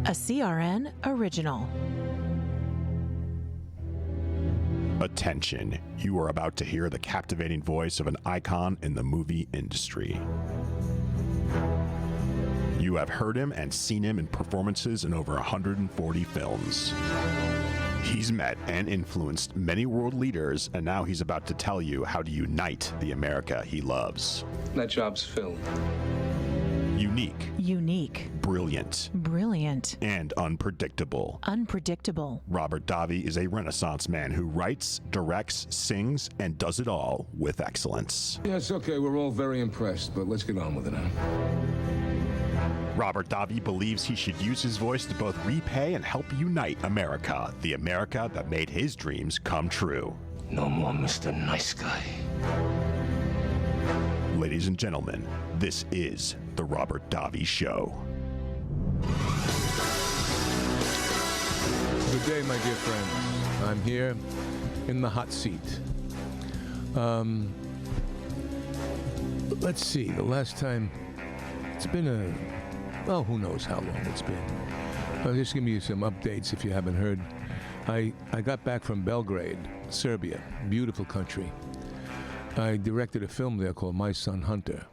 a CRN original. Attention, you are about to hear the captivating voice of an icon in the movie industry. You have heard him and seen him in performances in over 140 films. He's met and influenced many world leaders, and now he's about to tell you how to unite the America he loves. That job's filled. Unique. Brilliant. And unpredictable. Robert Davi is a Renaissance man who writes, directs, sings, and does it all with excellence. Yes, okay, we're all very impressed, but let's get on with it now. Robert Davi believes he should use his voice to both repay and help unite America, the America that made his dreams come true. No more Mr. Nice Guy. Ladies and gentlemen, this is The Robert Davi Show. Good day, my dear friends. I'm here in the hot seat. Let's see, the last time, it's been who knows how long it's been. I'll just give you some updates if you haven't heard. I got back from Belgrade, Serbia, beautiful country. I directed a film there called My Son Hunter.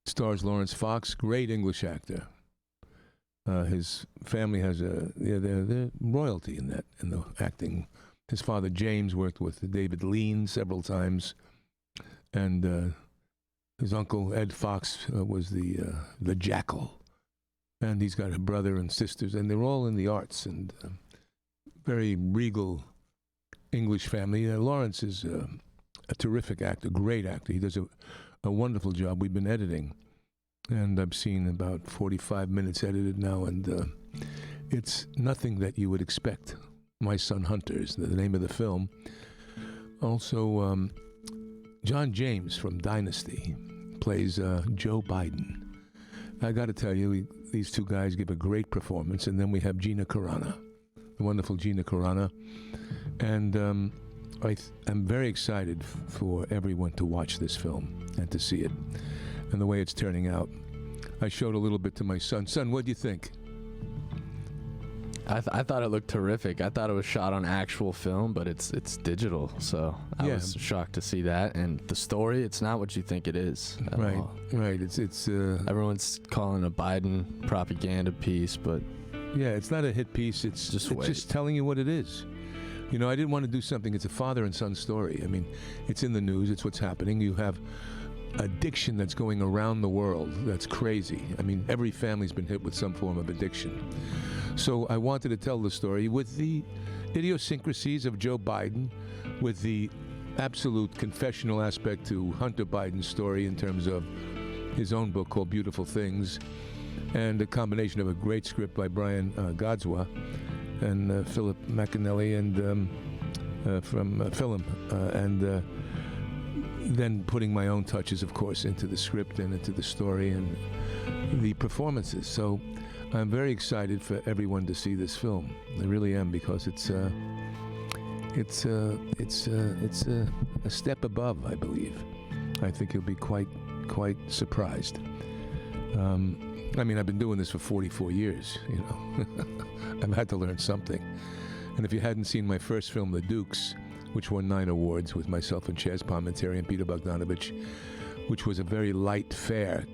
Stars Lawrence Fox, great English actor. His family has they're royalty in the acting. His father James worked with David Lean several times, and his uncle Ed Fox was the Jackal, and he's got a brother and sisters, and they're all in the arts, and very regal English family. Lawrence is a terrific actor, great actor. He does a wonderful job. We've been editing, and I've seen about 45 minutes edited now, and it's nothing that you would expect. My Son Hunter is the name of the film. Also, John James from Dynasty plays Joe Biden. I got to tell you, these two guys give a great performance, and then we have Gina Carano, the wonderful Gina Carano, and I'm very excited for everyone to watch this film and to see it and the way it's turning out. I showed a little bit to my son. Son, what do you think? I thought it looked terrific. I thought it was shot on actual film, but it's digital, so I was shocked to see that. And the story, it's not what you think it is. Right, all. right. It's everyone's calling it a Biden propaganda piece, but yeah, it's not a hit piece. It's just telling you what it is. You know, I didn't want to do something. It's a father and son story. I mean, it's in the news. It's what's happening. You have addiction that's going around the world. That's crazy. I mean, every family's been hit with some form of addiction. So I wanted to tell the story with the idiosyncrasies of Joe Biden, with the absolute confessional aspect to Hunter Biden's story in terms of his own book called Beautiful Things, and a combination of a great script by Brian Godswa and Philip McAnally and from Film, and then putting my own touches, of course, into the script and into the story and the performances. So I'm very excited for everyone to see this film. I really am, because it's a step above, I believe. I think you'll be quite surprised. I mean, I've been doing this for 44 years, you know. I've had to learn something. And if you hadn't seen my first film, The Dukes, which won 9 awards with myself and Chaz Palminteri and Peter Bogdanovich, which was a very light fare,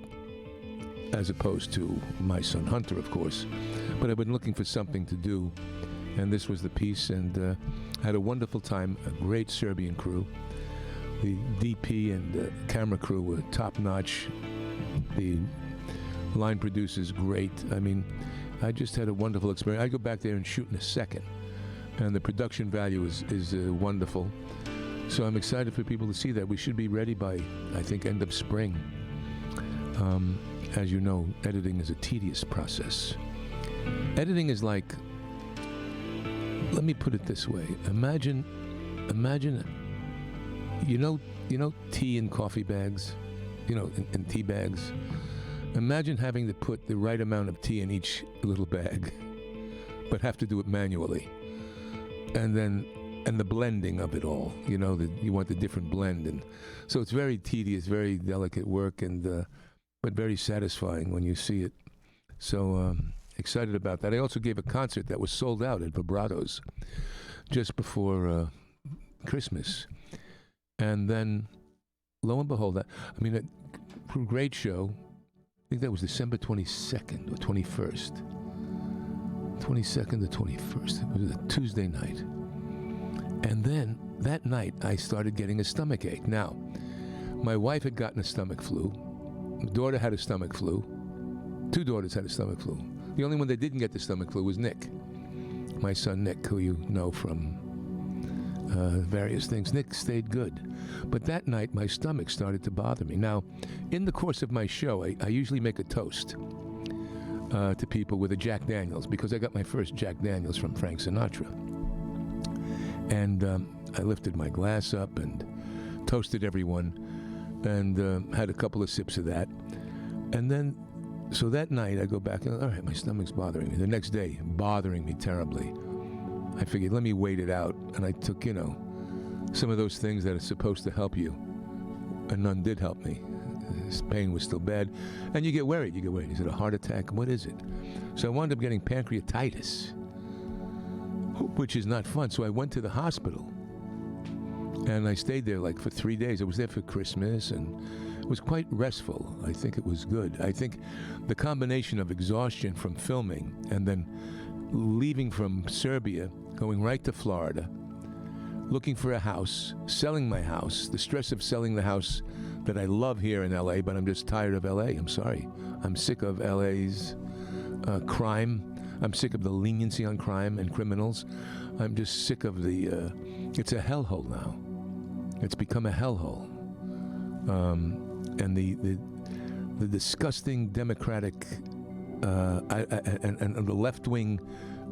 as opposed to My Son Hunter, of course. But I've been looking for something to do, and this was the piece, and had a wonderful time, a great Serbian crew. The DP and camera crew were top-notch. The line producer's great. I mean, I just had a wonderful experience. I go back there and shoot in a second, and the production value is wonderful. So I'm excited for people to see that. We should be ready by, I think, end of spring. As you know, editing is a tedious process. Editing is like, let me put it this way. Imagine, you know tea in coffee bags, in tea bags. Imagine having to put the right amount of tea in each little bag, but have to do it manually. And the blending of it all, you want the different blend. And so it's very tedious, very delicate work, and but very satisfying when you see it. So excited about that. I also gave a concert that was sold out at Vibrato's just before Christmas. And then, lo and behold, a great show. I think that was December 22nd or 21st. 22nd or 21st. It was a Tuesday night. And then, that night, I started getting a stomach ache. Now, my wife had gotten a stomach flu. My daughter had a stomach flu. 2 daughters had a stomach flu. The only one that didn't get the stomach flu was Nick. My son Nick, who you know from various things. Nick stayed good. But that night, my stomach started to bother me. Now, in the course of my show, I usually make a toast to people with a Jack Daniels, because I got my first Jack Daniels from Frank Sinatra. And I lifted my glass up and toasted everyone and had a couple of sips of that. And then, so that night I go back and, all right, my stomach's bothering me. The next day, bothering me terribly. I figured, let me wait it out. And I took, some of those things that are supposed to help you. And none did help me. This pain was still bad. And you get worried. Is it a heart attack? What is it? So I wound up getting pancreatitis, which is not fun. So I went to the hospital. And I stayed there for 3 days. I was there for Christmas, and it was quite restful. I think it was good. I think the combination of exhaustion from filming and then leaving from Serbia, going right to Florida, looking for a house, selling my house, the stress of selling the house that I love here in L.A., but I'm just tired of L.A. I'm sorry. I'm sick of L.A.'s crime. I'm sick of the leniency on crime and criminals. I'm just sick of it's a hellhole now. It's become a hellhole. And the disgusting Democratic and the left wing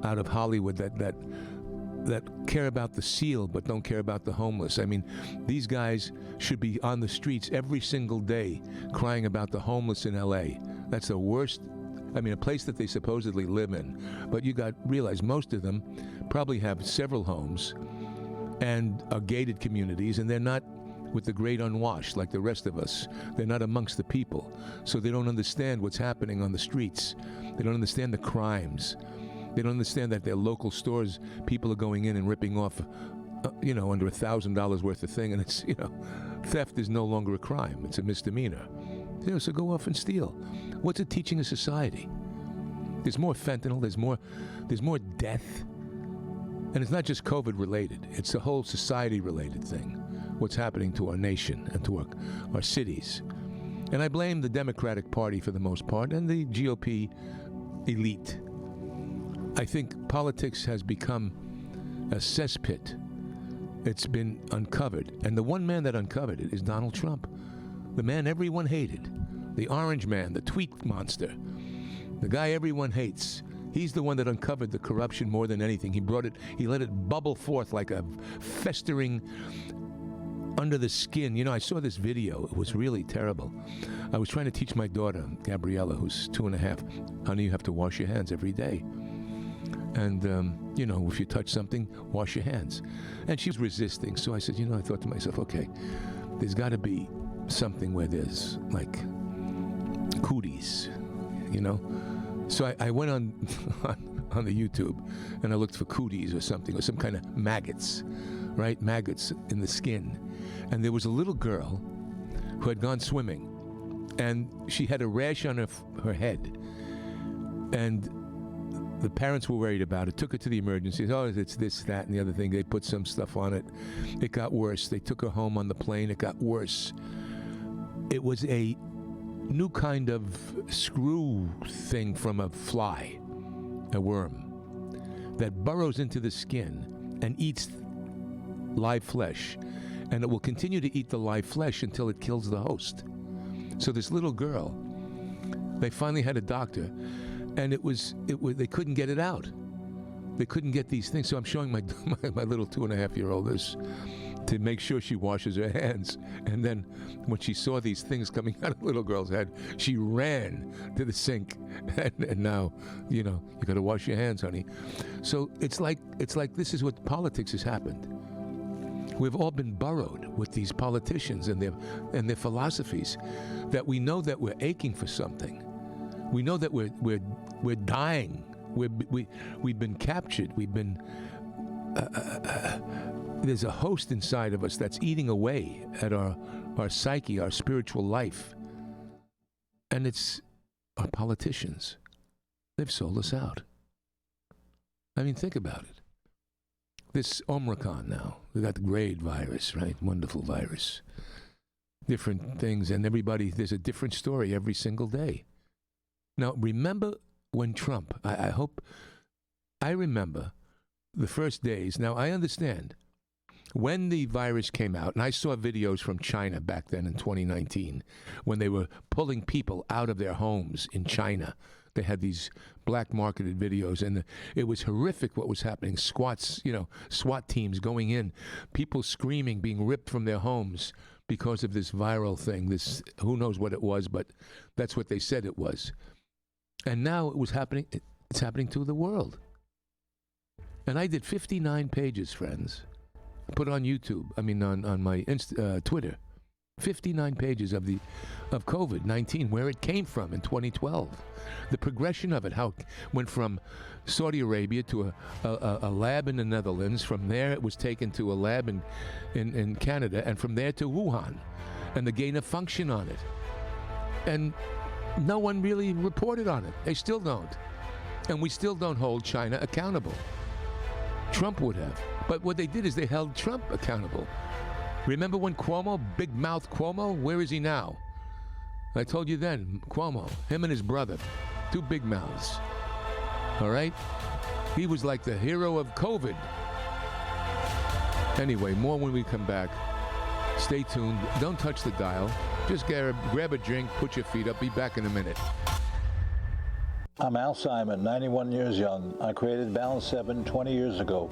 out of Hollywood that care about the SEAL but don't care about the homeless. I mean, these guys should be on the streets every single day crying about the homeless in L.A. That's the worst. I mean, a place that they supposedly live in. But you got to realize most of them probably have several homes and are gated communities, and they're not with the great unwashed like the rest of us. They're not amongst the people. So they don't understand what's happening on the streets. They don't understand the crimes. They don't understand that their local stores, people are going in and ripping off, under $1,000 worth of thing, and it's, theft is no longer a crime. It's a misdemeanor. So go off and steal. What's it teaching a society? There's more fentanyl. There's more death. And it's not just COVID related. It's a whole society related thing. What's happening to our nation and to our cities. And I blame the Democratic Party for the most part and the GOP elite. I think politics has become a cesspit. It's been uncovered. And the one man that uncovered it is Donald Trump. The man everyone hated. The orange man, the tweet monster. The guy everyone hates. He's the one that uncovered the corruption more than anything. He let it bubble forth like a festering under the skin. I saw this video. It was really terrible. I was trying to teach my daughter, Gabriella, who's 2.5, honey, you have to wash your hands every day. And, if you touch something, wash your hands. And she was resisting. So I said, I thought to myself, okay, there's got to be something where there's, cooties, So I went on the YouTube, and I looked for cooties or something, or some kind of maggots, right? Maggots in the skin. And there was a little girl who had gone swimming, and she had a rash on her head. And the parents were worried about it, took her to the emergencies. Oh, it's this, that, and the other thing. They put some stuff on it. It got worse. They took her home on the plane. It got worse. It was a new kind of screw thing from a fly, a worm, that burrows into the skin and eats live flesh. And it will continue to eat the live flesh until it kills the host. So this little girl, they finally had a doctor, and they couldn't get it out. They couldn't get these things. So I'm showing my little 2.5-year-old this to make sure she washes her hands. And then when she saw these things coming out of the little girl's head, she ran to the sink. And now, you got to wash your hands, honey. So it's like this is what politics has happened. We've all been burrowed with these politicians and their philosophies, that we know that we're aching for something. We know that we're We're dying. We've been captured. We've been... there's a host inside of us that's eating away at our psyche, our spiritual life. And it's our politicians. They've sold us out. I mean, think about it. This Omicron now, we got the grade virus, right? Wonderful virus. Different things, and everybody, there's a different story every single day. Now, remember when Trump, I remember the first days. Now, I understand when the virus came out, and I saw videos from China back then in 2019, when they were pulling people out of their homes in China. They had these black marketed videos, and it was horrific what was happening. SWAT teams going in, people screaming, being ripped from their homes because of this viral thing. This, who knows what it was, but that's what they said it was. And now it's happening to the world. And I did 59 pages, friends. Put on YouTube, on my Twitter. 59 pages of COVID-19, where it came from in 2012. The progression of it, how it went from Saudi Arabia to a lab in the Netherlands. From there, it was taken to a lab in Canada, and from there to Wuhan, and the gain of function on it. And no one really reported on it. They still don't. And we still don't hold China accountable. Trump would have. But what they did is they held Trump accountable. Remember when Cuomo, big mouth Cuomo, where is he now? I told you then, Cuomo, him and his brother, two big mouths. All right? He was like the hero of COVID. Anyway, more when we come back. Stay tuned. Don't touch the dial. Just grab a drink, put your feet up. Be back in a minute. I'm Al Simon, 91 years young. I created Balance 7 20 years ago.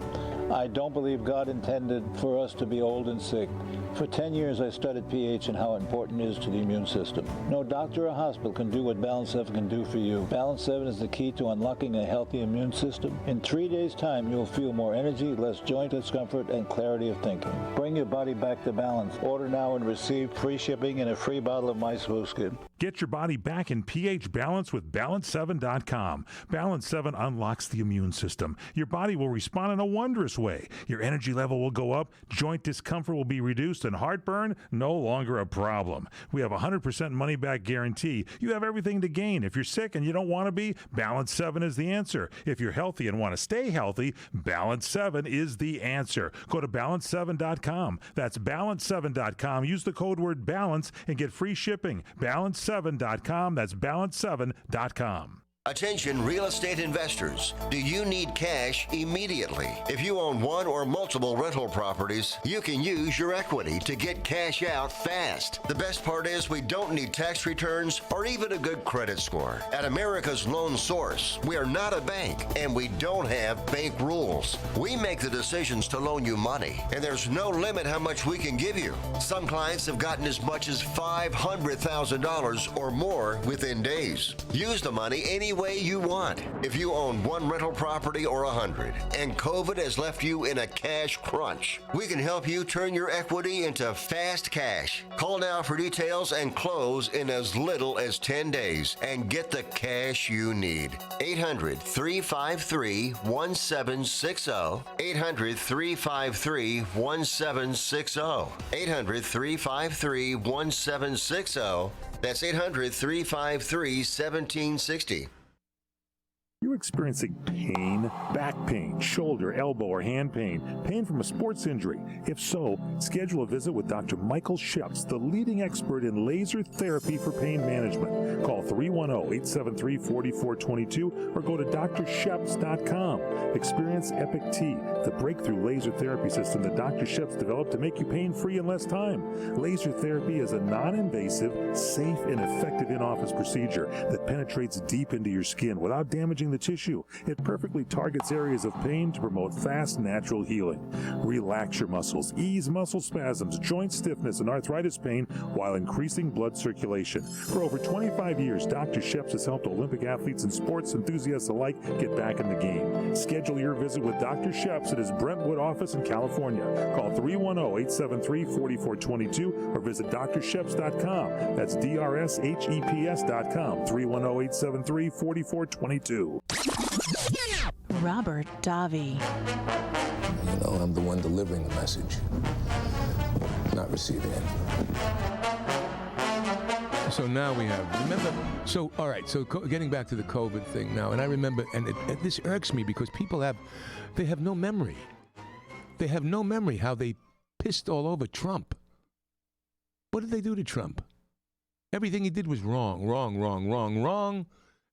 I don't believe God intended for us to be old and sick. For 10 years, I studied pH and how important it is to the immune system. No doctor or hospital can do what Balance 7 can do for you. Balance 7 is the key to unlocking a healthy immune system. In 3 days' time, you'll feel more energy, less joint discomfort, and clarity of thinking. Bring your body back to balance. Order now and receive free shipping and a free bottle of My Smooth Skin. Get your body back in pH balance with Balance7.com. Balance 7 unlocks the immune system. Your body will respond in a wondrous way. Your energy level will go up, joint discomfort will be reduced, and heartburn no longer a problem. We have a 100% money-back guarantee. You have everything to gain. If you're sick and you don't want to be, Balance 7 is the answer. If you're healthy and want to stay healthy, Balance 7 is the answer. Go to Balance7.com. That's Balance7.com. Use the code word BALANCE and get free shipping. Balance7.com. That's Balance7.com. Attention real estate investors. Do you need cash immediately? If you own one or multiple rental properties, you can use your equity to get cash out fast. The best part is we don't need tax returns or even a good credit score. At America's Loan Source, we are not a bank and we don't have bank rules. We make the decisions to loan you money, and there's no limit how much we can give you. Some clients have gotten as much as $500,000 or more within days. Use the money any way you want. If you own one rental property or 100 and COVID has left you in a cash crunch, we can help you turn your equity into fast cash. Call now for details and close in as little as 10 days and get the cash you need. 800-353-1760. 800-353-1760. 800-353-1760. That's 800-353-1760. You experiencing pain, back pain, shoulder, elbow, or hand pain, pain from a sports injury? If so, schedule a visit with Dr. Michael Sheps, the leading expert in laser therapy for pain management. Call 310-873-4422 or go to drsheps.com. Experience Epic T, the breakthrough laser therapy system that Dr. Sheps developed to make you pain-free in less time. Laser therapy is a non-invasive, safe, and effective in-office procedure that penetrates deep into your skin without damaging the tissue. It perfectly targets areas of pain to promote fast, natural healing. Relax your muscles, ease muscle spasms, joint stiffness, and arthritis pain while increasing blood circulation. For over 25 years, Dr. Sheps has helped Olympic athletes and sports enthusiasts alike get back in the game. Schedule your visit with Dr. Sheps at his Brentwood office in California. Call 310-873-4422 or visit drsheps.com. That's DRSHEPS.com. 310-873-4422. Robert Davi. You know, I'm the one delivering the message, not receiving it. So now we have, remember, so, all right, so getting back to the COVID thing now, and I remember, and this irks me because people they have no memory. They have no memory how they pissed all over Trump. What did they do to Trump? Everything he did was wrong.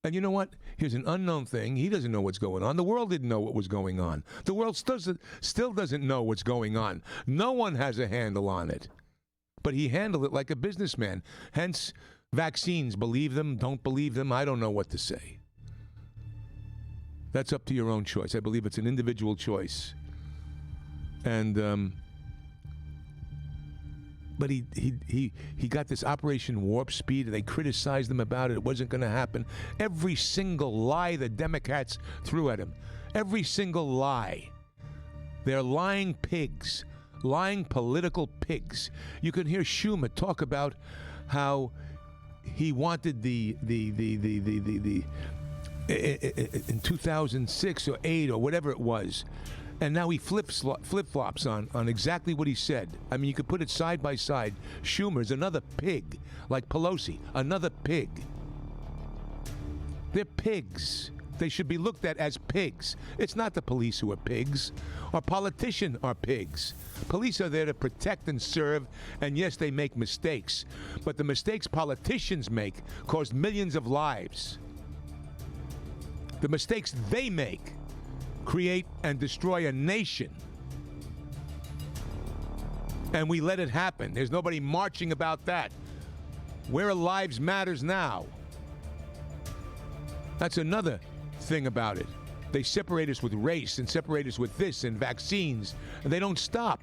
And you know what? Here's an unknown thing. He doesn't know what's going on. The world didn't know what was going on. The world still doesn't know what's going on. No one has a handle on it. But he handled it like a businessman. Hence, vaccines, believe them, don't believe them, I don't know what to say. That's up to your own choice. I believe it's an individual choice. And, but he got this Operation Warp Speed, and they criticized him about it. It wasn't going to happen. Every single lie the Democrats threw at him. Every single lie. They're lying pigs. Lying political pigs. You can hear Schumer talk about how he wanted in 2006 or 8 or whatever it was, and now he flip-flops on exactly what he said. I mean, you could put it side by side. Schumer's another pig, like Pelosi, another pig. They're pigs. They should be looked at as pigs. It's not the police who are pigs. Our politicians are pigs. Police are there to protect and serve, and yes, they make mistakes. But the mistakes politicians make cost millions of lives. The mistakes they make create and destroy a nation. And we let it happen. There's nobody marching about that. Where lives matters now. That's another thing about it. They separate us with race and separate us with this and vaccines, and they don't stop.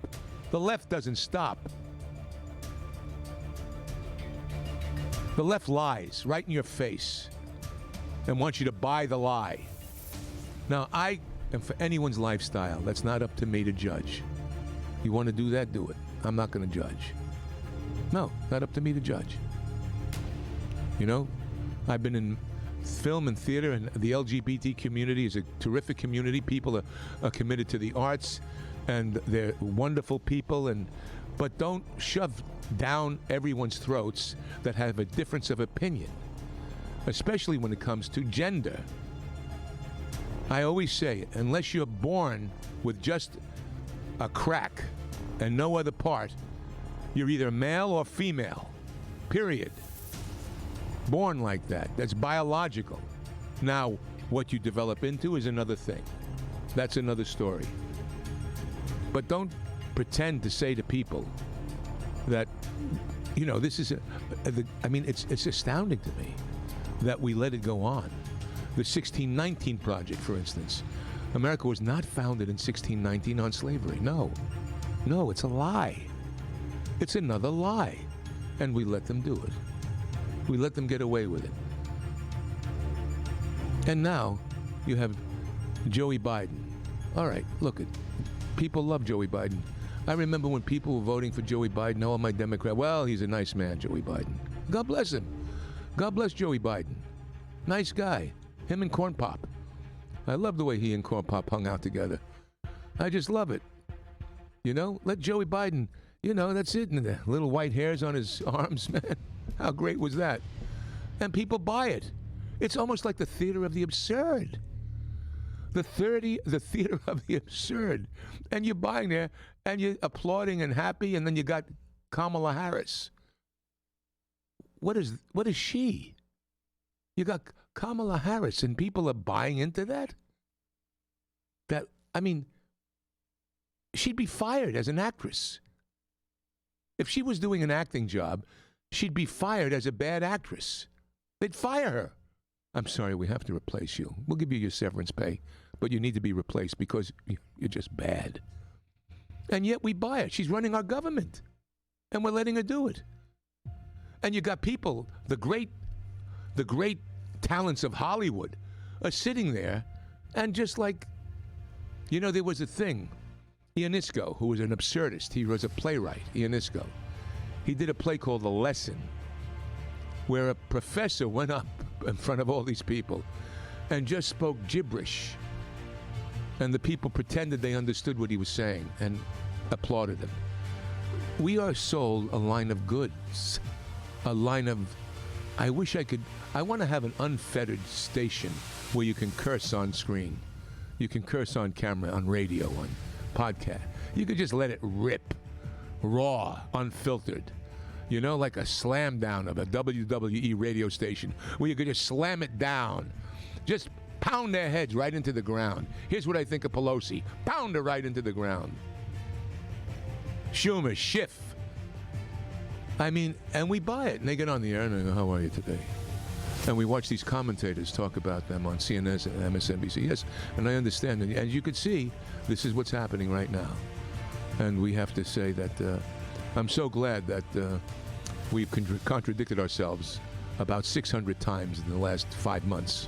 The left doesn't stop. The left lies right in your face and wants you to buy the lie. Now, I am for anyone's lifestyle. That's not up to me to judge. You want to do that, do it. I'm not going to judge. No, not up to me to judge. You know, I've been in film and theater, and the LGBT community is a terrific community. People are committed to the arts, and they're wonderful people. But don't shove down everyone's throats that have a difference of opinion, especially when it comes to gender. I always say, unless you're born with just a crack and no other part, you're either male or female, period. Born like that. That's biological. Now, what you develop into is another thing. That's another story. But don't pretend to say to people that, you know, this is it's astounding to me that we let it go on. The 1619 Project, for instance. America was not founded in 1619 on slavery. No, it's a lie. It's another lie. And we let them do it. We let them get away with it. And now you have Joey Biden. All right, look, people love Joey Biden. I remember when people were voting for Joey Biden, oh, my Democrat. Well, he's a nice man, Joey Biden. God bless him. God bless Joey Biden. Nice guy. Him and Corn Pop. I love the way he and Corn Pop hung out together. I just love it. You know, let Joey Biden, you know, that's it. And the little white hairs on his arms, man. How great was that? And people buy it. It's almost like the theater of the absurd. The theater of the absurd. And you're buying there, and you're applauding and happy, and then you got Kamala Harris. What is she? You got Kamala Harris, and people are buying into that? She'd be fired as an actress. If she was doing an acting job, she'd be fired as a bad actress. They'd fire her. I'm sorry, we have to replace you. We'll give you your severance pay, but you need to be replaced because you're just bad. And yet we buy it. She's running our government, and we're letting her do it. And you got people, the great talents of Hollywood are sitting there and just like, there was a thing. Ionesco, who was an absurdist, he was a playwright, Ionesco. He did a play called The Lesson, where a professor went up in front of all these people and just spoke gibberish. And the people pretended they understood what he was saying and applauded him. We are sold a line of goods, a line of, I want to have an unfettered station where you can curse on screen. You can curse on camera, on radio, on podcast. You could just let it rip, raw, unfiltered. Like a slam down of a WWE radio station where you could just slam it down. Just pound their heads right into the ground. Here's what I think of Pelosi. Pound her right into the ground. Schumer, Schiff. And we buy it. And they get on the air and they go, how are you today? And we watch these commentators talk about them on CNN and MSNBC. Yes, and I understand. And as you could see, this is what's happening right now. And we have to say that I'm so glad that we've contradicted ourselves about 600 times in the last 5 months.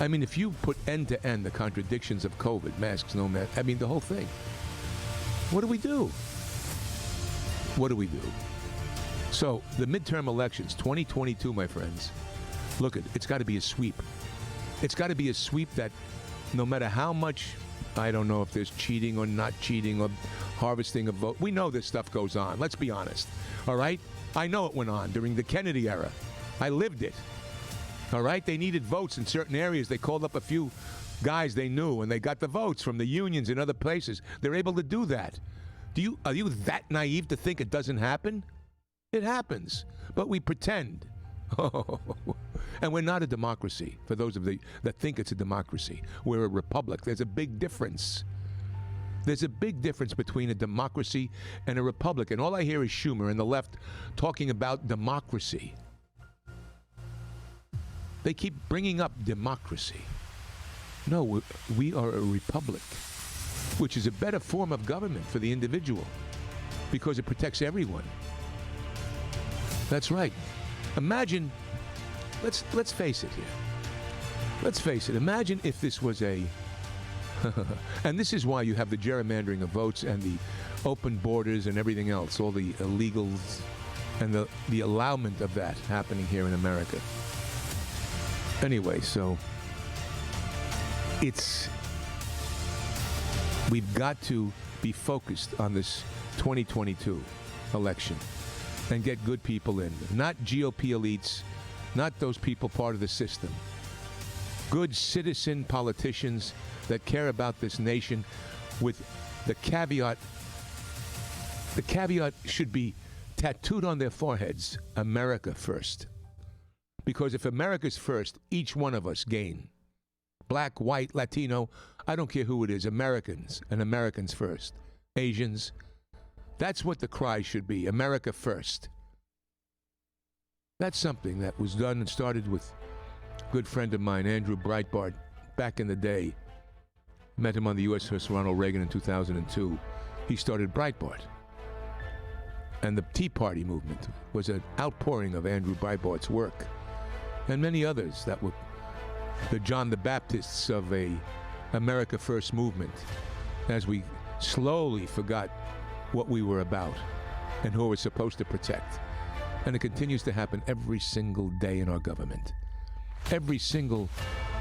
If you put end to end the contradictions of COVID, masks, no masks, the whole thing. What do we do? What do we do? So, the midterm elections, 2022, my friends, look, it's got to be a sweep. It's got to be a sweep that no matter how much, I don't know if there's cheating or not cheating or harvesting of vote. We know this stuff goes on. Let's be honest. All right? I know it went on during the Kennedy era. I lived it. All right? They needed votes in certain areas. They called up a few guys they knew, and they got the votes from the unions in other places. They're able to do that. Are you that naive to think it doesn't happen? It happens. But we pretend. And we're not a democracy, for those of you that think it's a democracy. We're a republic. There's a big difference. There's a big difference between a democracy and a republic. And all I hear is Schumer and the left talking about democracy. They keep bringing up democracy. No, we are a republic, which is a better form of government for the individual because it protects everyone. That's right. Imagine, let's face it here. Let's face it. Imagine if this was a, and this is why you have the gerrymandering of votes and the open borders and everything else, all the illegals and the allowment of that happening here in America. Anyway, so we've got to be focused on this 2022 election and get good people in. Not GOP elites, not those people part of the system. Good citizen politicians that care about this nation with the caveat. The caveat should be tattooed on their foreheads, America first. Because if America's first, each one of us gain. Black, white, Latino, I don't care who it is, Americans and Americans first. Asians. That's what the cry should be, America first. That's something that was done and started with a good friend of mine, Andrew Breitbart, back in the day. Met him on the USS Ronald Reagan in 2002. He started Breitbart. And the Tea Party movement was an outpouring of Andrew Breitbart's work. And many others that were the John the Baptists of a America First movement, as we slowly forgot what we were about and who we're supposed to protect. And it continues to happen every single day in our government. Every single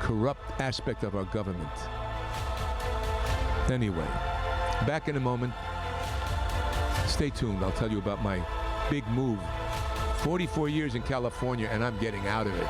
corrupt aspect of our government. Anyway, back in a moment. Stay tuned. I'll tell you about my big move. 44 years in California, and I'm getting out of it.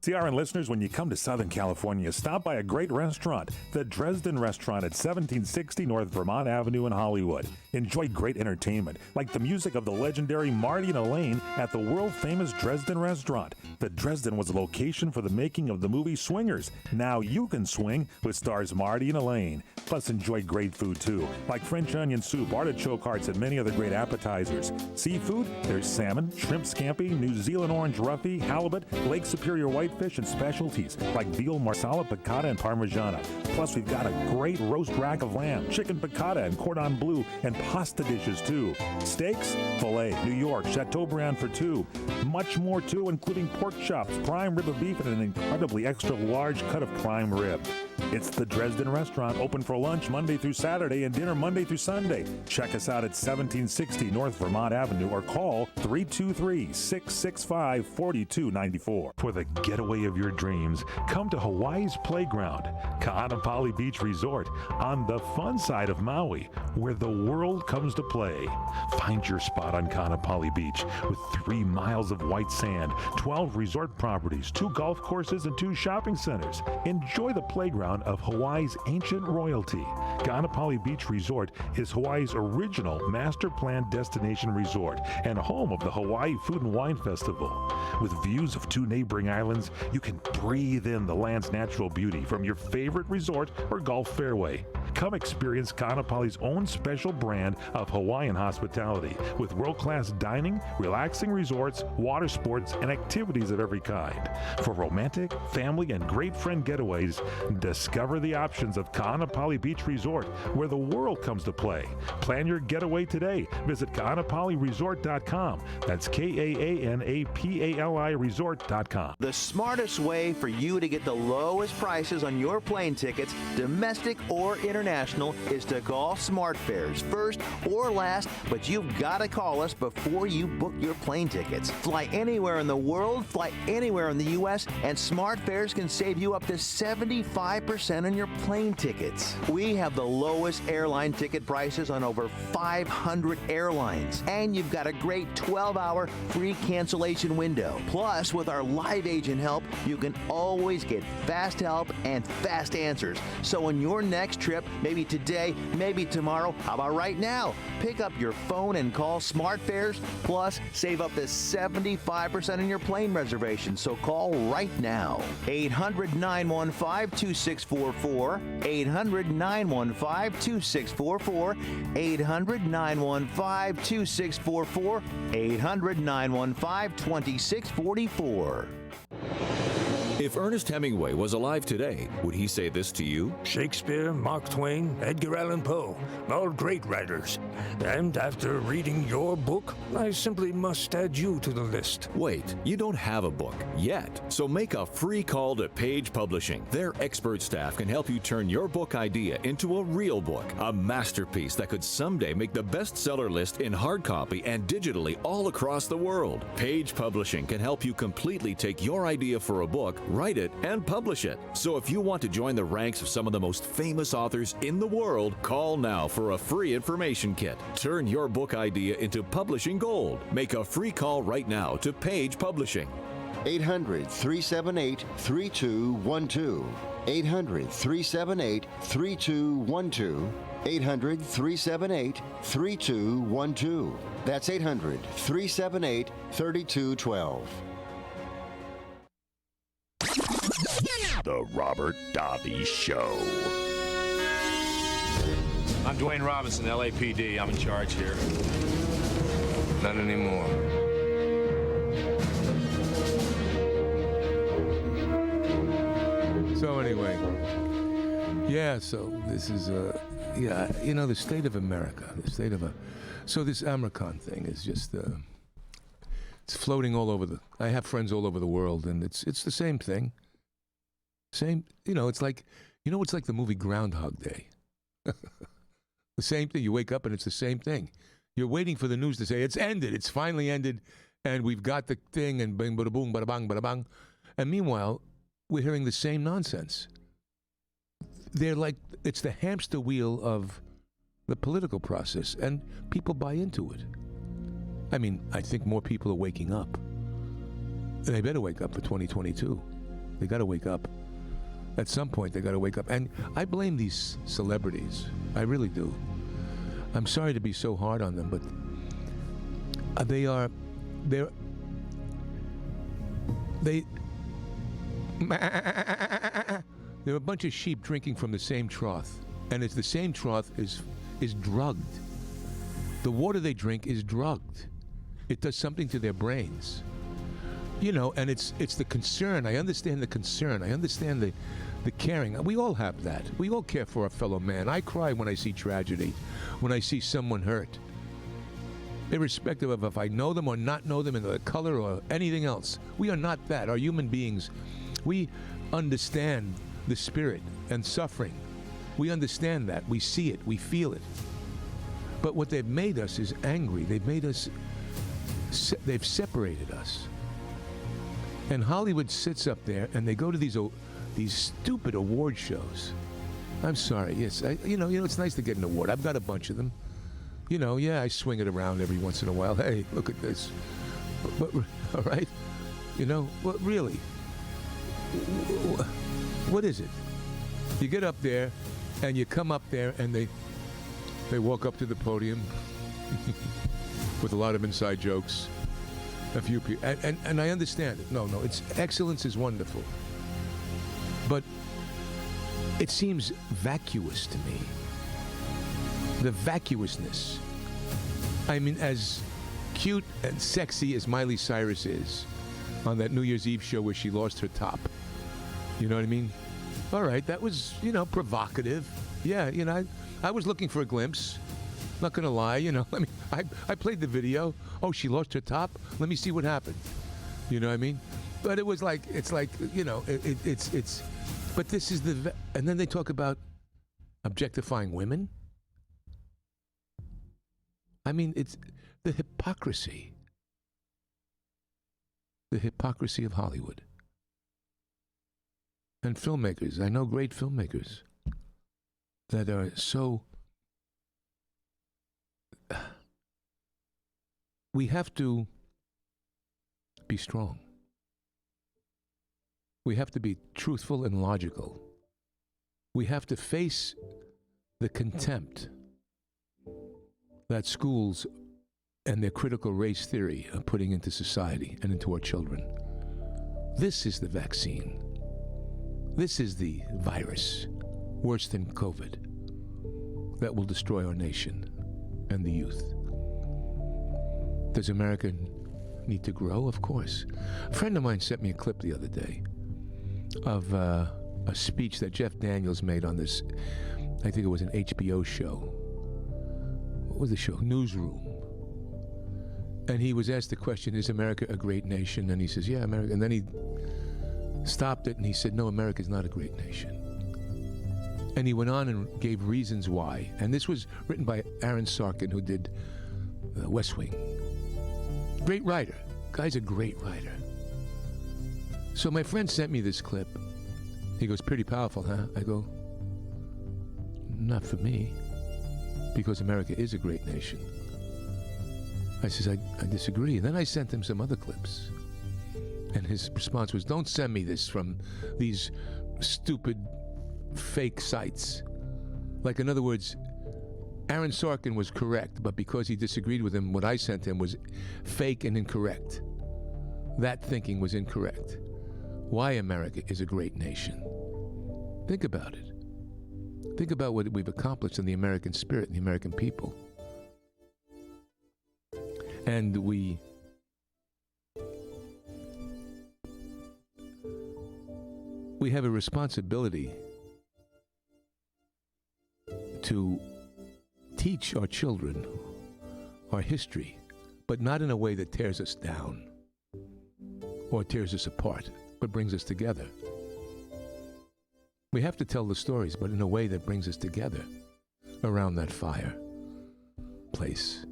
CRN listeners, when you come to Southern California, stop by a great restaurant, the Dresden Restaurant at 1760 North Vermont Avenue in Hollywood. Enjoy great entertainment, like the music of the legendary Marty and Elaine at the world-famous Dresden Restaurant. The Dresden was a location for the making of the movie Swingers. Now you can swing with stars Marty and Elaine. Plus, enjoy great food, too, like French onion soup, artichoke hearts, and many other great appetizers. Seafood, there's salmon, shrimp scampi, New Zealand orange roughy, halibut, Lake Superior whitefish, and specialties like veal marsala, piccata, and parmigiana. Plus, we've got a great roast rack of lamb, chicken piccata, and cordon bleu, and pasta dishes, too. Steaks, filet, New York, Chateaubriand for two. Much more, too, including pork chops, prime rib of beef, and an incredibly extra large cut of prime rib. It's the Dresden Restaurant, open for lunch Monday through Saturday and dinner Monday through Sunday. Check us out at 1760 North Vermont Avenue or call 323-665-4294. For the getaway of your dreams, come to Hawaii's Playground, Ka'anapali Beach Resort, on the fun side of Maui, where the world comes to play. Find your spot on Ka'anapali Beach with 3 miles of white sand, 12 resort properties, 2 golf courses, and 2 shopping centers. Enjoy the playground of Hawaii's ancient royalty. Ka'anapali Beach Resort is Hawaii's original master planned destination resort and home of the Hawaii Food and Wine Festival. With views of 2 neighboring islands, you can breathe in the land's natural beauty from your favorite resort or golf fairway. Come experience Ka'anapali's own special brand of Hawaiian hospitality with world-class dining, relaxing resorts, water sports, and activities of every kind. For romantic, family, and great friend getaways, discover the options of Ka'anapali Beach Resort, where the world comes to play. Plan your getaway today. Visit Ka'anapaliResort.com. That's KAANAPALI Resort.com. The smartest way for you to get the lowest prices on your plane tickets, domestic or international, is to call SmartFares. First or last, but you've got to call us before you book your plane tickets. Fly anywhere in the world, fly anywhere in the U.S., and SmartFares can save you up to 75% on your plane tickets. We have the lowest airline ticket prices on over 500 airlines, and you've got a great 12-hour free cancellation window. Plus, with our live agent help, you can always get fast help and fast answers. So on your next trip, maybe today, maybe tomorrow, how about right now? Pick up your phone and call SmartFares, plus save up to 75% on your plane reservation. So call right now. 800-915-2644, 800-915-2644, 800-915-2644, 800-915-2644. If Ernest Hemingway was alive today, would he say this to you? Shakespeare, Mark Twain, Edgar Allan Poe, all great writers. And after reading your book, I simply must add you to the list. Wait, you don't have a book yet. So make a free call to Page Publishing. Their expert staff can help you turn your book idea into a real book, a masterpiece that could someday make the bestseller list in hard copy and digitally all across the world. Page Publishing can help you completely take your idea for a book, write it, and publish it. So if you want to join the ranks of some of the most famous authors in the world, call now for a free information kit. Turn your book idea into publishing gold. Make a free call right now to Page Publishing. 800-378-3212. 800-378-3212. 800-378-3212. That's 800-378-3212. The Robert Davi Show. I'm Dwayne Robinson, LAPD. I'm in charge here. Not anymore. So anyway, so this is, the state of America, so this Amricon thing is just, it's floating all over I have friends all over the world, and it's the same thing. It's like the movie Groundhog Day. The same thing. You wake up and it's the same thing. You're waiting for the news to say, it's ended, it's finally ended, and we've got the thing, and bing, bada boom, bada bang, bada bang. And meanwhile, we're hearing the same nonsense. They're like, it's the hamster wheel of the political process, and people buy into it. I mean, I think more people are waking up. They better wake up for 2022. They got to wake up. At some point, they got to wake up. And I blame these celebrities. I really do. I'm sorry to be so hard on them, but they're a bunch of sheep drinking from the same trough, and it's the same trough is drugged. The water they drink is drugged. It does something to their brains, and it's the concern. I understand the concern. I understand the caring. We all have that. We all care for our fellow man. I cry when I see tragedy, when I see someone hurt, irrespective of if I know them or not know them, in the color or anything else. We are not that. Our human beings, we understand the spirit and suffering. We understand that. We see it. We feel it. But what they've made us is angry. They've made us, they've separated us. And Hollywood sits up there and they go to these stupid award shows. I'm sorry. Yes, it's nice to get an award. I've got a bunch of them. I swing it around every once in a while. Hey, look at this. But all right? What really? What is it? You get up there, and you come up there, and they walk up to the podium with a lot of inside jokes. A few people, and I understand it. No, it's excellence is wonderful, but it seems vacuous to me. The vacuousness. I mean, as cute and sexy as Miley Cyrus is on that New Year's Eve show where she lost her top. You know what I mean? All right, that was, provocative. Yeah, I was looking for a glimpse. Not gonna lie, I played the video. Oh, she lost her top? Let me see what happened. You know what I mean? But it was like, it's but this is and then they talk about objectifying women. I mean, it's the hypocrisy. The hypocrisy of Hollywood. And filmmakers. I know great filmmakers that are so... We have to be strong. We have to be truthful and logical. We have to face the contempt that schools and their critical race theory are putting into society and into our children. This is the vaccine. This is the virus, worse than COVID, that will destroy our nation and the youth. Does America need to grow? Of course. A friend of mine sent me a clip the other day of a speech that Jeff Daniels made on this, I think it was an HBO show. What was the show? Newsroom. And he was asked the question, is America a great nation? And he says, yeah, America. And then he stopped it and he said, no, America's not a great nation. And he went on and gave reasons why. And this was written by Aaron Sorkin, who did West Wing. Great writer. Guy's a great writer. So my friend sent me this clip. He goes, pretty powerful, huh? I go, not for me, because America is a great nation. I says, I disagree. And then I sent him some other clips. And his response was, don't send me this from these stupid fake sites. Like, in other words, Aaron Sorkin was correct, but because he disagreed with him, what I sent him was fake and incorrect. That thinking was incorrect. Why America is a great nation. Think about it. Think about what we've accomplished in the American spirit and the American people. And we have a responsibility to teach our children our history, but not in a way that tears us down or tears us apart, but brings us together. We have to tell the stories, but in a way that brings us together around that fire place,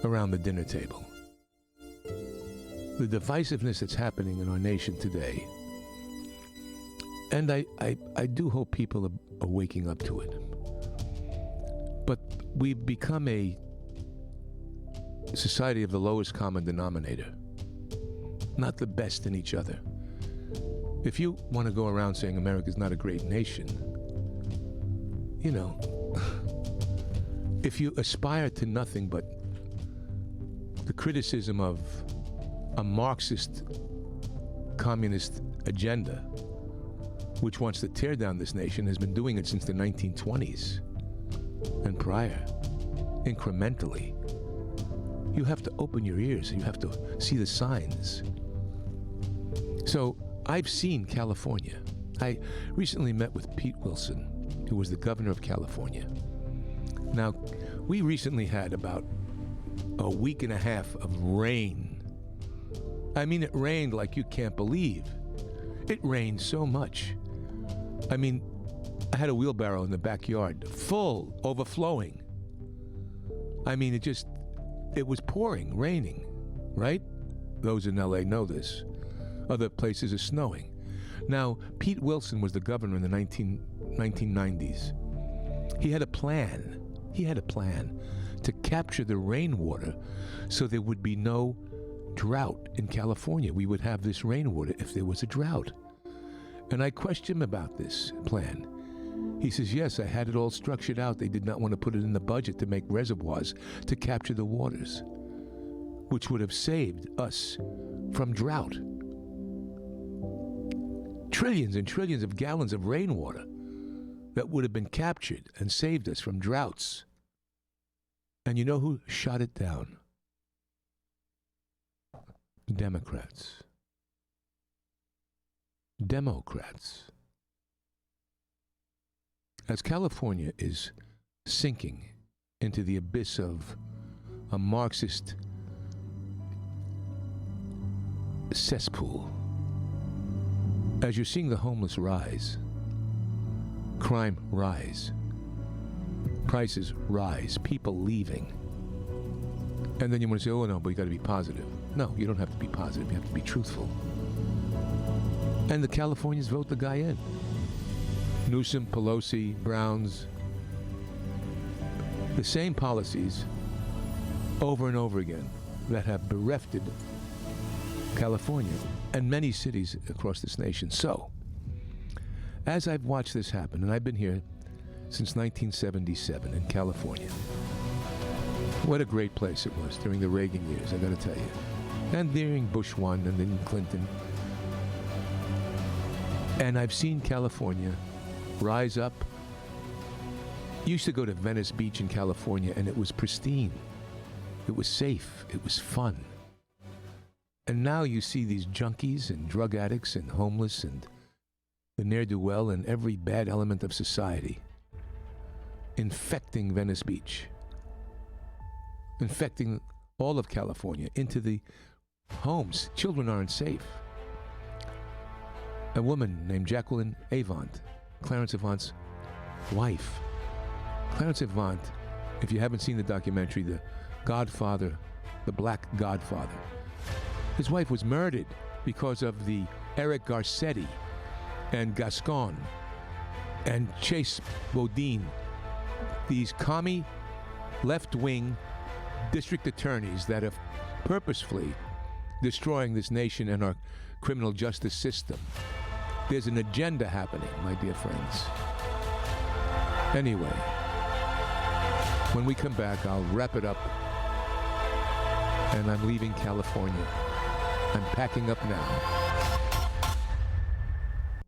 around the dinner table. The divisiveness that's happening in our nation today, and I do hope people are waking up to it. But we've become a society of the lowest common denominator, not the best in each other. If you want to go around saying America's not a great nation, you know, if you aspire to nothing but the criticism of a Marxist communist agenda, which wants to tear down this nation, has been doing it since the 1920s and prior, incrementally, you have to open your ears. You have to see the signs. So I've seen California. I recently met with Pete Wilson, who was the governor of California. Now, we recently had about a week and a half of rain. I mean, it rained like you can't believe. It rained so much. I mean, I had a wheelbarrow in the backyard, full, overflowing. I mean, it was pouring, raining, right? Those in LA know this. Other places are snowing. Now, Pete Wilson was the governor in the 1990s. He had a plan. To capture the rainwater so there would be no drought in California. We would have this rainwater if there was a drought. And I questioned him about this plan. He says, yes, I had it all structured out. They did not want to put it in the budget to make reservoirs to capture the waters, which would have saved us from drought. Trillions and trillions of gallons of rainwater that would have been captured and saved us from droughts. And you know who shot it down? Democrats. As California is sinking into the abyss of a Marxist cesspool, as you're seeing the homeless rise, crime rise, prices rise, people leaving, and then you want to say, oh no, but you got to be positive. No, you don't have to be positive. You have to be truthful. And the Californians vote the guy in. Newsom, Pelosi, Browns, the same policies over and over again that have berefted California and many cities across this nation. So, as I've watched this happen, and I've been here since 1977 in California, what a great place it was during the Reagan years, I got to tell you. And during Bush 1 and then Clinton. And I've seen California rise up. Used to go to Venice Beach in California, and it was pristine. It was safe. It was fun. And now you see these junkies and drug addicts and homeless and the ne'er-do-well and every bad element of society infecting Venice Beach, infecting all of California into the homes. Children aren't safe. A woman named Jacqueline Avant, Clarence Avant's wife. Clarence Avant, if you haven't seen the documentary, The Godfather, The Black Godfather, his wife was murdered because of the Eric Garcetti and Gascon and Chase Bodine, these commie left-wing district attorneys that are purposefully destroying this nation and our criminal justice system. There's an agenda happening, my dear friends. Anyway, when we come back, I'll wrap it up. And I'm leaving California. I'm packing up now.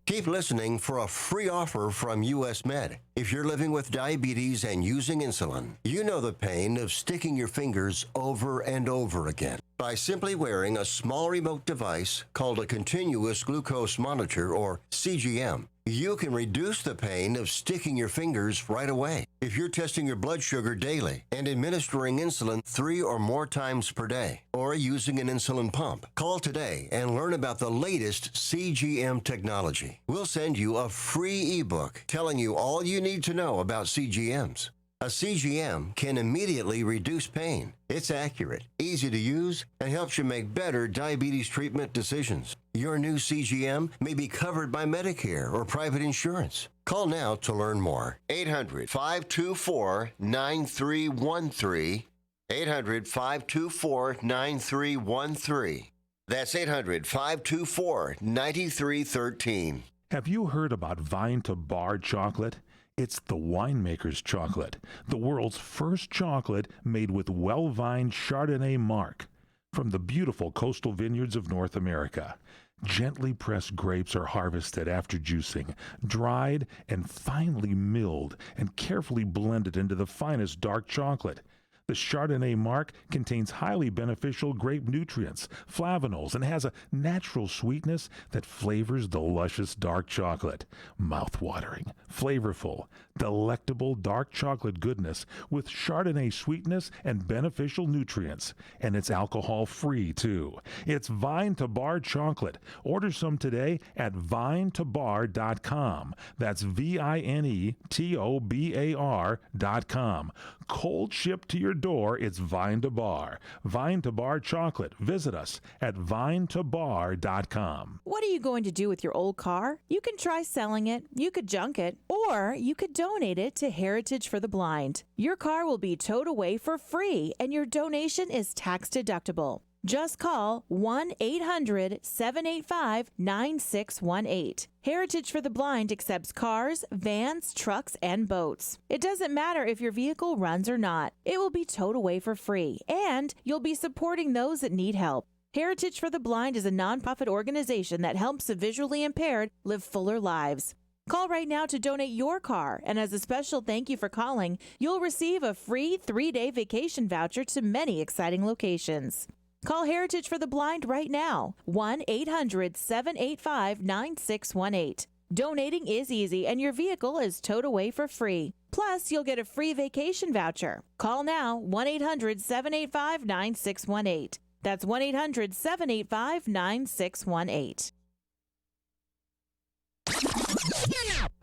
Keep listening for a free offer from US Med. If you're living with diabetes and using insulin, you know the pain of sticking your fingers over and over again. By simply wearing a small remote device called a continuous glucose monitor, or CGM, you can reduce the pain of sticking your fingers right away. If you're testing your blood sugar daily and administering insulin 3 or more times per day, or using an insulin pump, call today and learn about the latest CGM technology. We'll send you a free ebook telling you all you need to know about CGMs. A CGM can immediately reduce pain. It's accurate, easy to use, and helps you make better diabetes treatment decisions. Your new CGM may be covered by Medicare or private insurance. Call now to learn more. 800-524-9313. 800-524-9313. That's 800-524-9313. Have you heard about Vine to Bar chocolate? It's the winemaker's chocolate, the world's first chocolate made with well-vined Chardonnay marc from the beautiful coastal vineyards of North America. Gently pressed grapes are harvested after juicing, dried and finely milled and carefully blended into the finest dark chocolate. The Chardonnay marc contains highly beneficial grape nutrients, flavonols, and has a natural sweetness that flavors the luscious dark chocolate. Mouth-watering, flavorful, delectable dark chocolate goodness with Chardonnay sweetness and beneficial nutrients. And it's alcohol-free, too. It's Vine to Bar chocolate. Order some today at vinetobar.com. That's VINETOBAR.com. Cold shipped to your door, it's Vine to Bar. Vine to Bar chocolate. Visit us at vinetobar.com. What are you going to do with your old car? You can try selling it, you could junk it, or you could donate it to Heritage for the Blind. Your car will be towed away for free, and your donation is tax deductible. Just call 1-800-785-9618. Heritage for the Blind accepts cars, vans, trucks, and boats. It doesn't matter if your vehicle runs or not. It will be towed away for free, and you'll be supporting those that need help. Heritage for the Blind is a nonprofit organization that helps the visually impaired live fuller lives. Call right now to donate your car, and as a special thank you for calling, you'll receive a free 3-day vacation voucher to many exciting locations. Call Heritage for the Blind right now, 1-800-785-9618. Donating is easy, and your vehicle is towed away for free. Plus, you'll get a free vacation voucher. Call now, 1-800-785-9618. That's 1-800-785-9618.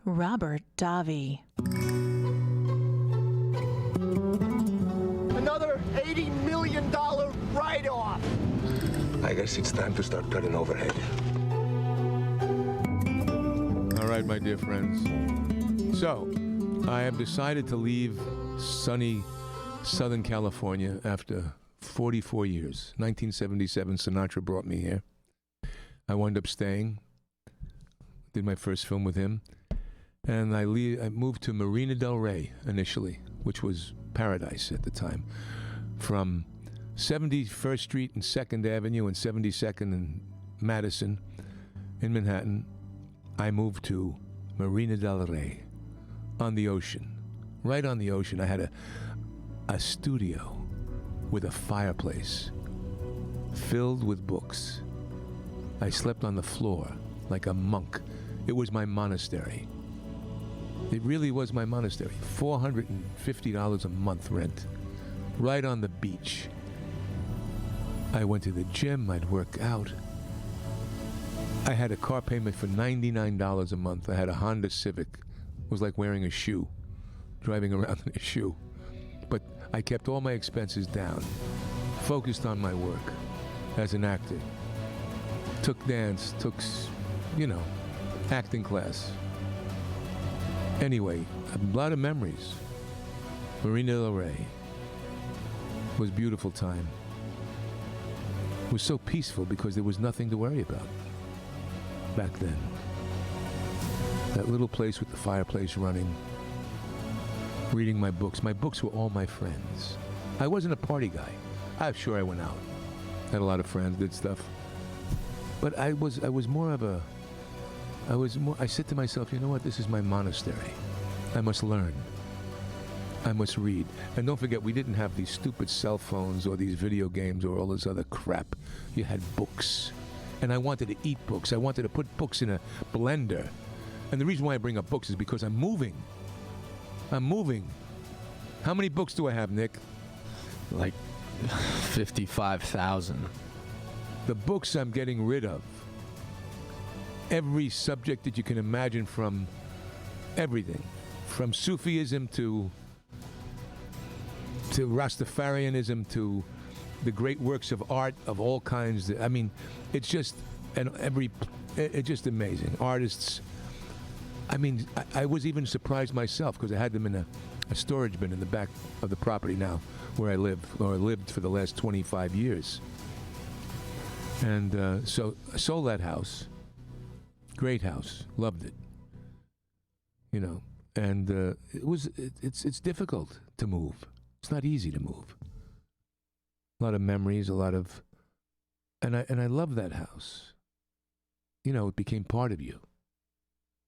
Robert Davi. Another $80 million write-off. I guess it's time to start cutting overhead. All right, my dear friends. So, I have decided to leave sunny Southern California after 44 years. 1977, Sinatra brought me here. I wound up staying. Did my first film with him. And I moved to Marina Del Rey initially, which was paradise at the time. From 71st Street and 2nd Avenue and 72nd and Madison in Manhattan, I moved to Marina Del Rey on the ocean. Right on the ocean. I had a studio with a fireplace filled with books. I slept on the floor like a monk. It was my monastery. It really was my monastery. $450 a month rent. Right on the beach. I went to the gym. I'd work out. I had a car payment for $99 a month. I had a Honda Civic. It was like wearing a shoe. Driving around in a shoe. But I kept all my expenses down. Focused on my work as an actor. Took dance. Took, acting class. Anyway, a lot of memories. Marina Del Rey was a beautiful time. It was so peaceful because there was nothing to worry about back then. That little place with the fireplace running, reading my books. My books were all my friends. I wasn't a party guy. I'm sure I went out. Had a lot of friends, did stuff. But I said to myself, you know what, this is my monastery. I must learn. I must read. And don't forget, we didn't have these stupid cell phones or these video games or all this other crap. You had books. And I wanted to eat books. I wanted to put books in a blender. And the reason why I bring up books is because I'm moving. How many books do I have, Nick? Like 55,000. The books I'm getting rid of. Every subject that you can imagine, from everything. From Sufism to Rastafarianism to the great works of art of all kinds. I mean, it's just it's just amazing. Artists. I mean, I was even surprised myself because I had them in a storage bin in the back of the property now where I live, or lived for the last 25 years. And so I sold that house. Great house. Loved it. You know, and it's difficult to move. It's not easy to move. A lot of memories, and I love that house. You know, it became part of you.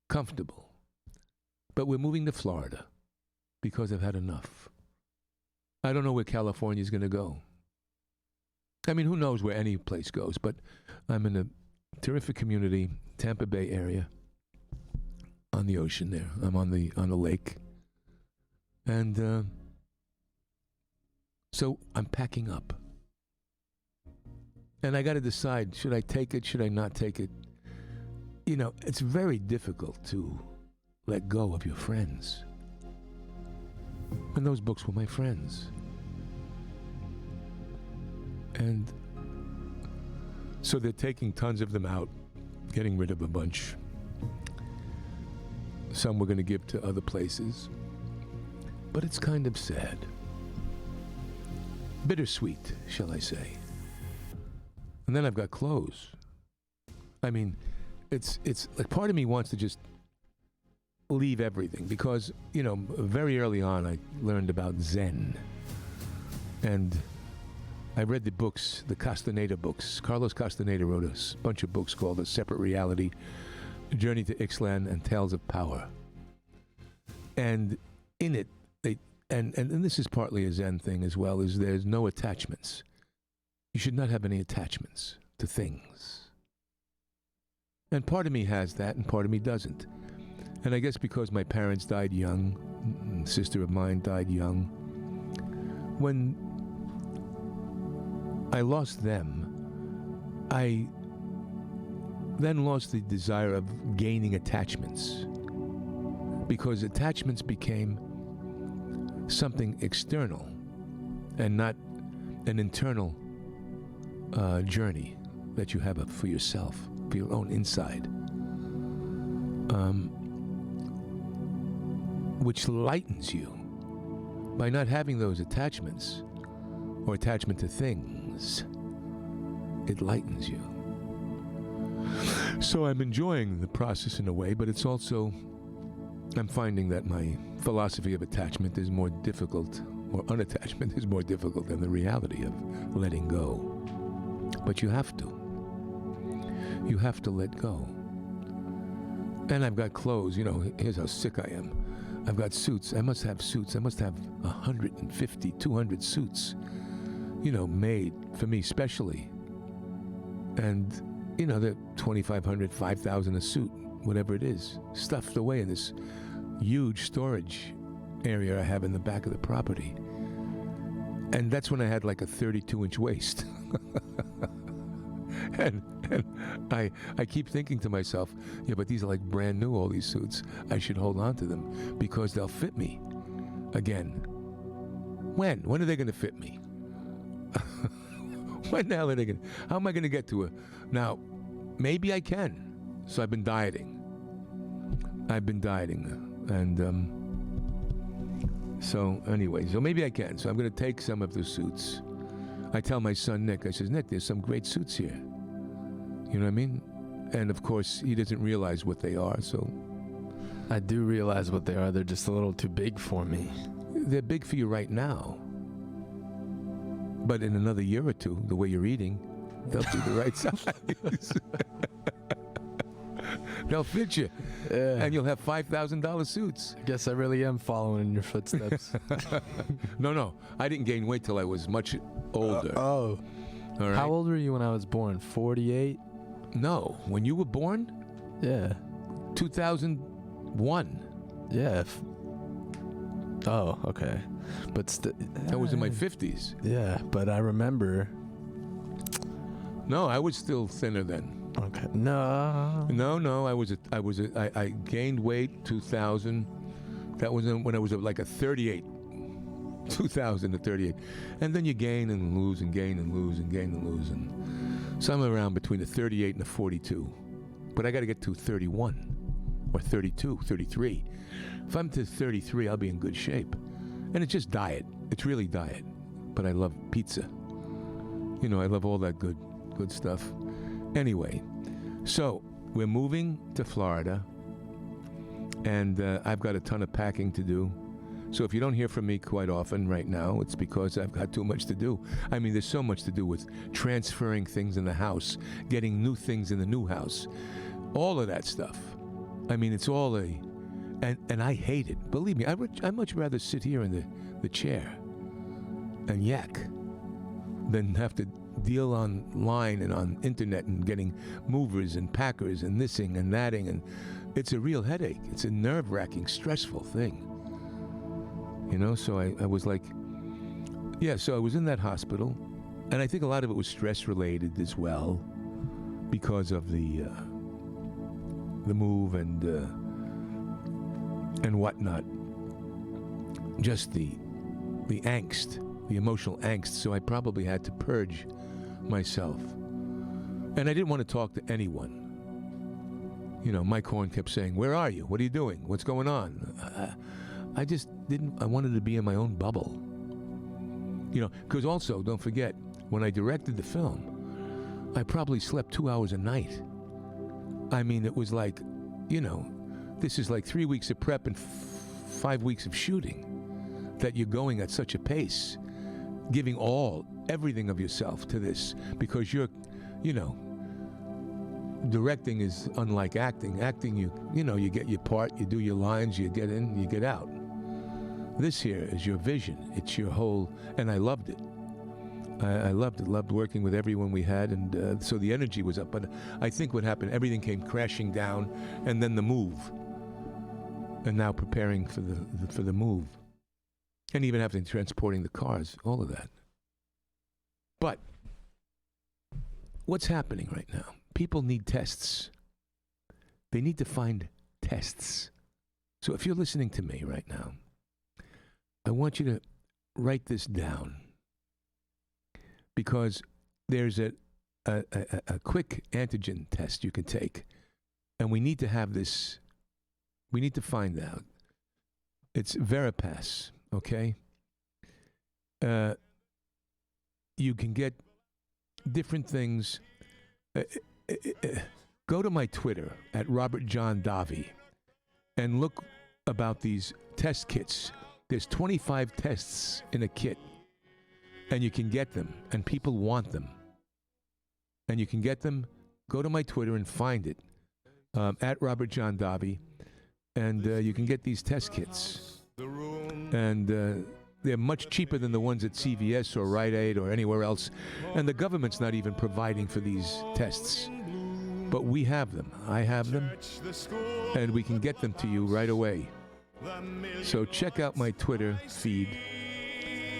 Comfortable. But we're moving to Florida because I've had enough. I don't know where California's going to go. I mean, who knows where any place goes, but I'm in a terrific community, Tampa Bay area, on the ocean there. I'm on the lake. And so I'm packing up. And I got to decide, should I take it, should I not take it? You know, it's very difficult to let go of your friends. And those books were my friends. And so they're taking tons of them out, getting rid of a bunch. Some we're going to give to other places. But it's kind of sad. Bittersweet, shall I say. And then I've got clothes. I mean, it's like part of me wants to just leave everything because, you know, very early on I learned about Zen. And I read the books, the Castaneda books. Carlos Castaneda wrote a bunch of books called A Separate Reality, Journey to Ixtlan, and Tales of Power. And in it, and this is partly a Zen thing as well, is there's no attachments. You should not have any attachments to things. And part of me has that, and part of me doesn't. And I guess because my parents died young, a sister of mine died young, when I lost them, I then lost the desire of gaining attachments. Because attachments became something external and not an internal journey that you have for yourself, for your own inside, which lightens you by not having those attachments or attachment to things. It lightens you. So I'm enjoying the process in a way, but it's also, I'm finding that my philosophy of attachment is more difficult, or unattachment is more difficult than the reality of letting go. But you have to. You have to let go. And I've got clothes, you know, here's how sick I am. I've got suits. I must have suits. I must have 150, 200 suits, you know, made for me specially. And, you know, they're $2,500, $5,000 a suit, whatever it is, stuffed away in this huge storage area I have in the back of the property. And that's when I had like a 32-inch waist. and I keep thinking to myself, yeah, but these are like brand new, all these suits. I should hold on to them because they'll fit me again. When? When are they going to fit me? When the hell are they going to? How am I going to get to it? Now, maybe I can. So I've been dieting. And so anyway, so maybe I can. So I'm going to take some of the suits. I tell my son, Nick, I says, Nick, there's some great suits here. You know what I mean? And of course, he doesn't realize what they are, so. I do realize what they are. They're just a little too big for me. They're big for you right now. But in another year or two, the way you're eating, they'll be the right size. They'll fit you. Yeah. And you'll have $5,000 suits. I guess I really am following in your footsteps. No. I didn't gain weight till I was much older. All right. How old were you when I was born? 48? No. When you were born? Yeah. 2001. Yeah. Oh, okay. But I was in my 50s. Yeah, but I remember. No, I was still thinner then. Okay. No. I gained weight 2000. That was when I was like a 38. 2000 to 38. And then you gain and lose and gain and lose and gain and lose, and somewhere around between a 38 and a 42. But I got to get to 31 or 32, 33. If I'm to 33, I'll be in good shape. And it's just diet. It's really diet. But I love pizza. You know, I love all that good good stuff. Anyway, so we're moving to Florida, and I've got a ton of packing to do. So if you don't hear from me quite often right now, it's because I've got too much to do. I mean, there's so much to do with transferring things in the house, getting new things in the new house, all of that stuff. I mean, it's all and I hate it. Believe me, I'd much rather sit here in the chair and yak than have to deal online and on internet and getting movers and packers and thising and thating. And it's a real headache. It's a nerve-wracking, stressful thing. You know, so I was like, yeah, so I was in that hospital, and I think a lot of it was stress-related as well because of the move and whatnot. Just the angst, the emotional angst, so I probably had to purge myself. And I didn't want to talk to anyone. You know, Mike Horn kept saying, "Where are you? What are you doing? What's going on?" I just didn't, I wanted to be in my own bubble. You know, because also, don't forget, when I directed the film, I probably slept 2 hours a night. I mean, it was like, you know, this is like 3 weeks of prep and 5 weeks of shooting, that you're going at such a pace, giving everything of yourself to this, because you're, you know, directing is unlike acting. Acting, you know, you get your part, you do your lines, you get in, you get out. This here is your vision. It's your whole, and I loved it. I loved it. Loved working with everyone we had, and so the energy was up. But I think what happened, everything came crashing down, and then the move, and now preparing for the move, and even having transporting the cars, all of that. But what's happening right now? People need tests. They need to find tests. So if you're listening to me right now, I want you to write this down, because there's a quick antigen test you can take, and we need to have this. We need to find out. It's Veripass, okay? You can get different things. Go to my Twitter at Robert John Davi and look about these test kits. There's 25 tests in a kit, and you can get them, and people want them. And you can get them. Go to my Twitter and find it, at Robert John Davi, and you can get these test kits. And they're much cheaper than the ones at CVS or Rite Aid or anywhere else. And the government's not even providing for these tests. But we have them. I have them. And we can get them to you right away. So check out my Twitter feed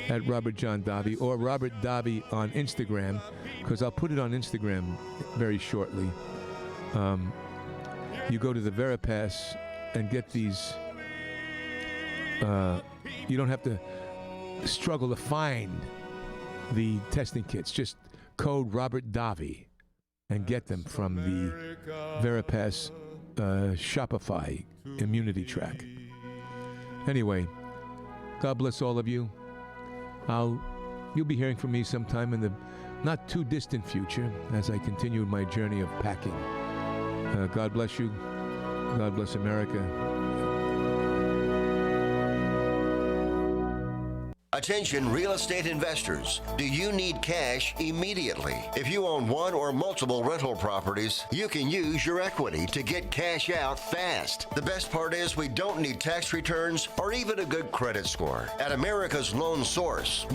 at Robert John Davi, or Robert Davi on Instagram, because I'll put it on Instagram very shortly. You go to the Veripass and get these. You don't have to struggle to find the testing kits. Just code Robert Davi and get them from the Veripass Shopify immunity track. Anyway, God bless all of you. You'll be hearing from me sometime in the not too distant future as I continue my journey of packing. God bless you. God bless America. Attention real estate investors. Do you need cash immediately? If you own one or multiple rental properties, you can use your equity to get cash out fast. The best part is we don't need tax returns or even a good credit score. At America's Loan Source,